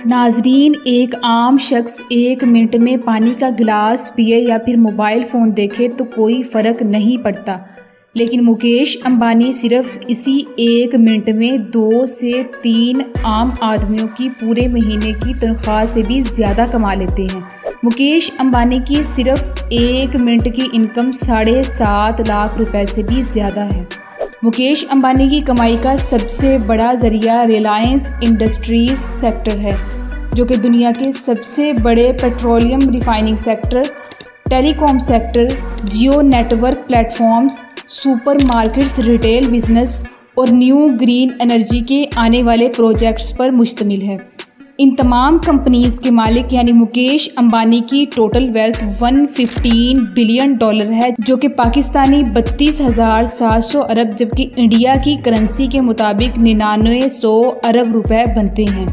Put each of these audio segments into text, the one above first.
नाजरीन, एक आम शख्स 1 मिनट में पानी का गिलास पिए या फिर मोबाइल फ़ोन देखे तो कोई फ़र्क नहीं पड़ता, लेकिन मुकेश अंबानी सिर्फ इसी 1 मिनट में 2 से 3 आम आदमियों की पूरे महीने की तनख्वाह से भी ज़्यादा कमा लेते हैं। मुकेश अंबानी की सिर्फ 1 मिनट की इनकम 7.5 लाख रुपए से भी ज़्यादा है। मुकेश अंबानी की कमाई का सबसे बड़ा ज़रिया रिलायंस इंडस्ट्रीज़ सेक्टर है, जो कि दुनिया के सबसे बड़े petroleum refining sector, telecom sector, Jio network platforms, supermarkets, retail business और न्यू ग्रीन एनर्जी के आने वाले प्रोजेक्ट्स पर मुश्तमिल है। इन तमाम कंपनीज़ के मालिक यानी मुकेश अंबानी की टोटल वेल्थ $115 बिलियन है, जो कि पाकिस्तानी 32,700 अरब जबकि इंडिया की करेंसी के मुताबिक 9900 अरब रुपए बनते हैं।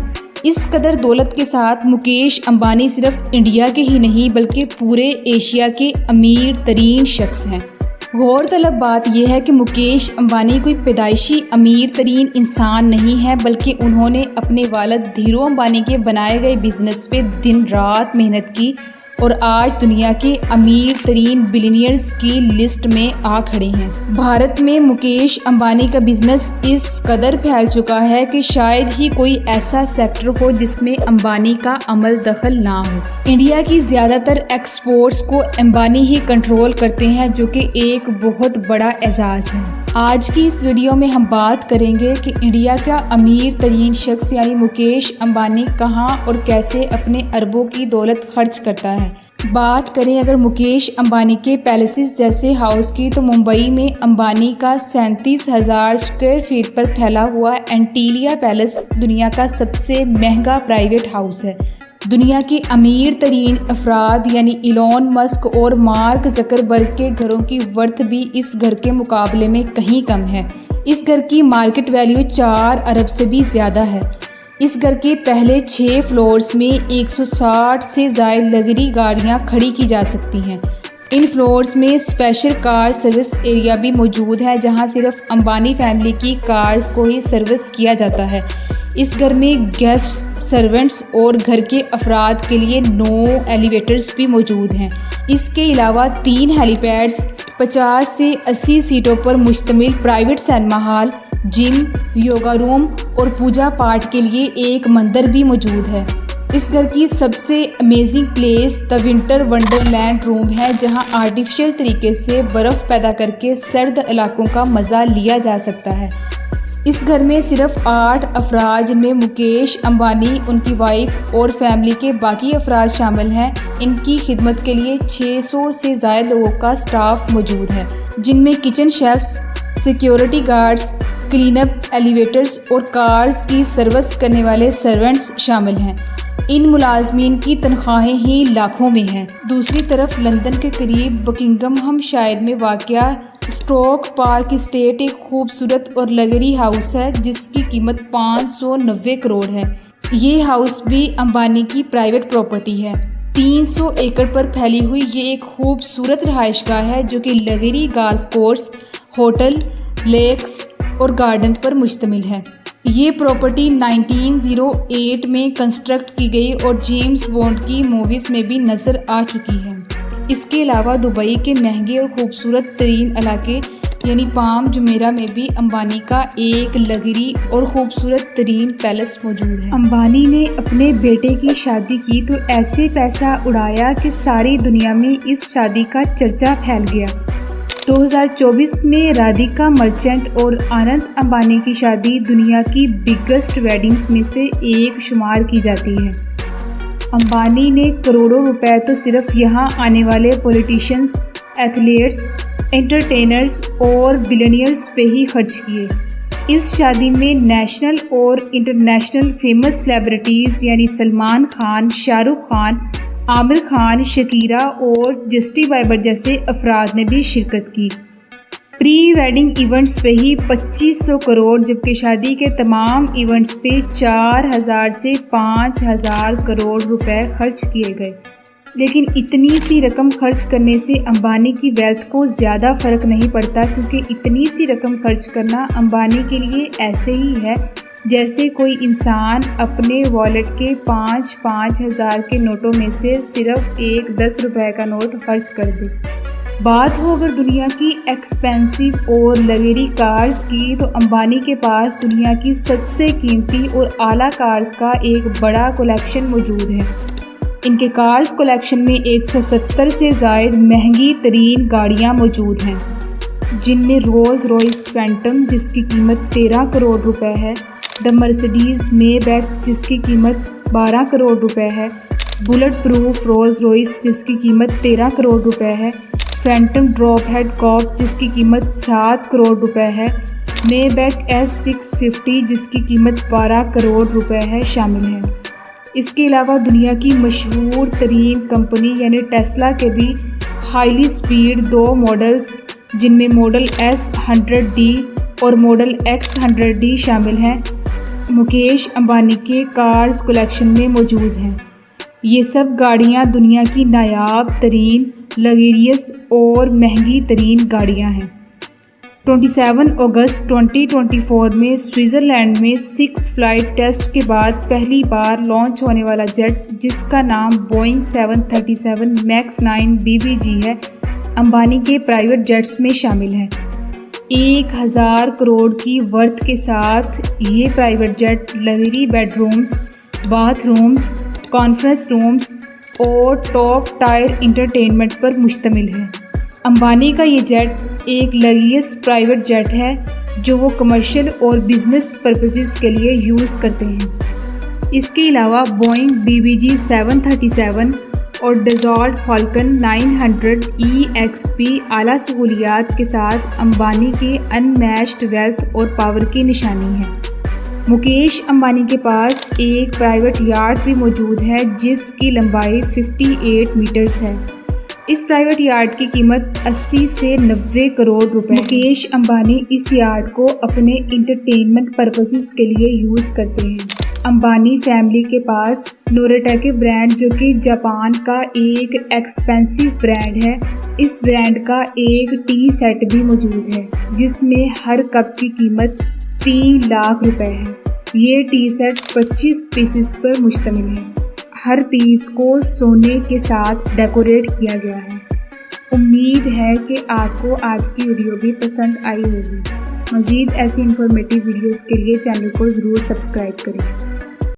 इस कदर दौलत के साथ मुकेश अंबानी सिर्फ इंडिया के ही नहीं बल्कि पूरे एशिया के अमीर तरीन शख्स हैं। गौरतलब बात यह है कि मुकेश अंबानी कोई पैदाइशी अमीर तरीन इंसान नहीं है, बल्कि उन्होंने अपने वालिद धीरू अंबानी के बनाए गए बिजनेस पे दिन रात मेहनत की और आज दुनिया के अमीर तरीन बिलियनियर्स की लिस्ट में आ खड़े हैं। भारत में मुकेश अंबानी का बिजनेस इस कदर फैल चुका है कि शायद ही कोई ऐसा सेक्टर हो जिसमें अंबानी का अमल दखल ना हो। इंडिया की ज़्यादातर एक्सपोर्ट्स को अंबानी ही कंट्रोल करते हैं, जो कि एक बहुत बड़ा एजाज़ है। आज की इस वीडियो में हम बात करेंगे कि इंडिया का अमीर तरीन शख्स यानी मुकेश अंबानी कहाँ और कैसे अपने अरबों की दौलत खर्च करता है। बात करें अगर मुकेश अंबानी के पैलेसेस जैसे हाउस की, तो मुंबई में अंबानी का 37,000 स्क्वायर फीट पर फैला हुआ एंटीलिया पैलेस दुनिया का सबसे महंगा प्राइवेट हाउस है। दुनिया के अमीर तरीन अफराद यानी इलॉन मस्क और मार्क ज़करबर्ग के घरों की वर्थ भी इस घर के मुकाबले में कहीं कम है। इस घर की मार्केट वैल्यू 4 अरब से भी ज़्यादा है। इस घर के पहले 6 फ्लोर्स में 160 से ज़ायद लग्जरी गाड़ियाँ खड़ी की जा सकती हैं। इन फ्लोर्स में स्पेशल कार सर्विस एरिया भी मौजूद है, जहां सिर्फ अंबानी फैमिली की कार्स को ही सर्विस किया जाता है। इस घर में गेस्ट, सर्वेंट्स और घर के अफराद के लिए 9 एलिवेटर्स भी मौजूद हैं। इसके अलावा 3 हेलीपैड्स, 50 से 80 सीटों पर मुश्तमिल private cinema hall, gym, yoga room और पूजा पाठ के लिए एक मंदिर भी मौजूद है। इस घर की सबसे amazing place the winter Wonderland room है, जहां आर्टिफिशियल तरीके से बर्फ़ पैदा करके सर्द इलाकों का मज़ा लिया जा सकता है। इस घर में सिर्फ 8 अफराद जिनमें मुकेश अंबानी, उनकी वाइफ और फैमिली के बाकी अफराद शामिल हैं। इनकी खिदमत के लिए 600 से ज़ायद लोगों का स्टाफ मौजूद है, जिनमें kitchen chefs, security guards, cleanup, elevators और कार्स की सर्विस करने वाले सर्वेंट्स शामिल हैं। इन मुलाजमीन की तनख्वाहें ही लाखों में हैं। दूसरी तरफ लंदन के करीब बकिंगम शायर में वाक़या स्टोक पार्क एस्टेट एक खूबसूरत और लग्जरी हाउस है, जिसकी कीमत 590 करोड़ है। ये हाउस भी अंबानी की प्राइवेट प्रॉपर्टी है। 300 एकड़ पर फैली हुई ये एक खूबसूरत रहायशगाह है, जो कि luxury golf course, hotel, lakes और गार्डन पर मुश्तमिल है। ये प्रॉपर्टी 1908 में कंस्ट्रक्ट की गई और जेम्स बॉन्ड की मूवीज़ में भी नज़र आ चुकी है। इसके अलावा दुबई के महंगे और खूबसूरत तरीन इलाके यानी पाम जुमेरा में भी अंबानी का एक लग्जरी और खूबसूरत तरीन पैलेस मौजूद है। अंबानी ने अपने बेटे की शादी की तो ऐसे पैसा उड़ाया कि सारी दुनिया में इस शादी का चर्चा फैल गया। 2024 में राधिका मर्चेंट और आनंद अंबानी की शादी दुनिया की बिगेस्ट वेडिंग्स में से एक शुमार की जाती है। अंबानी ने करोड़ों रुपए तो सिर्फ यहाँ आने वाले पॉलिटिशियंस, एथलीट्स, एंटरटेनर्स और बिलियनियर्स पे ही खर्च किए। इस शादी में नेशनल और इंटरनेशनल फेमस सेलिब्रिटीज़ यानी सलमान खान, शाहरुख खान, आमिर खान, शकीरा और जस्टिन बीबर जैसे अफराद ने भी शिरकत की। प्री वेडिंग इवेंट्स पे ही 2500 करोड़, जबकि शादी के तमाम इवेंट्स पे 4000 से 5000 करोड़ रुपए खर्च किए गए। लेकिन इतनी सी रकम खर्च करने से अंबानी की वेल्थ को ज़्यादा फ़र्क नहीं पड़ता, क्योंकि इतनी सी रकम खर्च करना अंबानी के लिए ऐसे ही है जैसे कोई इंसान अपने वॉलेट के 5-5 हज़ार के नोटों में से सिर्फ एक 10 रुपए का नोट खर्च कर दे। बात हो अगर दुनिया की एक्सपेंसिव और लग्जरी कार्स की, तो अंबानी के पास दुनिया की सबसे कीमती और आला कार्स का एक बड़ा कलेक्शन मौजूद है। इनके कार्स कलेक्शन में 170 से ज़ायद महंगी तरीन गाड़ियाँ मौजूद हैं, जिनमें रोल्स रॉयस फैंटम जिसकी कीमत 13 करोड़ रुपए है, द मर्सिडीज़ मेबैक जिसकी कीमत 12 करोड़ रुपए है, बुलेट प्रूफ रोल्स रॉयस जिसकी कीमत 13 करोड़ रुपए है, फैंटम ड्रॉप हेड कॉप जिसकी कीमत 7 करोड़ रुपए है, मेबैक S650 जिसकी कीमत 12 करोड़ रुपए है शामिल है। इसके अलावा दुनिया की मशहूर तरीन कंपनी यानी टेस्ला के भी हाईली स्पीड 2 मॉडल्स, जिनमें मॉडल S100D और मॉडल X100D शामिल हैं, मुकेश अंबानी के कार्स कलेक्शन में मौजूद हैं। ये सब गाड़ियाँ दुनिया की नायाब तरीन, लग्जरियस और महंगी तरीन गाड़ियाँ हैं। 27 अगस्त 2024 में स्विट्ज़रलैंड में 6 फ्लाइट टेस्ट के बाद पहली बार लॉन्च होने वाला जेट, जिसका नाम बोइंग 737 मैक्स 9 BBG है, अंबानी के प्राइवेट जेट्स में शामिल है। 1000 करोड़ की वर्थ के साथ ये private jet luxury bedrooms, bathrooms, conference rooms और टॉप टायर इंटरटेनमेंट पर मुश्तमिल है। अंबानी का ये जेट एक लग्जरियस प्राइवेट जेट है जो वो कमर्शियल और बिजनेस पर्पसेस के लिए यूज़ करते हैं। इसके अलावा बोइंग BBG 737 और डसॉल्ट फाल्कन 900 EXP आला सहूलियात के साथ अंबानी के अनमैच्ड वेल्थ और पावर की निशानी है। मुकेश अंबानी के पास एक प्राइवेट यार्ड भी मौजूद है जिसकी लंबाई 58 मीटर्स है। इस प्राइवेट यार्ड की कीमत 80 से 90 करोड़ रुपए। मुकेश अंबानी इस यार्ड को अपने इंटरटेनमेंट पर्पसेस के लिए यूज़ करते हैं। अंबानी फैमिली के पास नोरिटैके ब्रांड, जो कि जापान का एक एक्सपेंसिव ब्रांड है, इस ब्रांड का एक टी सेट भी मौजूद है जिसमें हर कप की कीमत 3 लाख रुपए है। ये टी सेट 25 पीसेस पर मुश्तमिल है। हर पीस को सोने के साथ डेकोरेट किया गया है। उम्मीद है कि आपको आज की वीडियो भी पसंद आई होगी। मज़ीद ऐसी इंफॉर्मेटिव वीडियोस के लिए चैनल को ज़रूर सब्सक्राइब करें।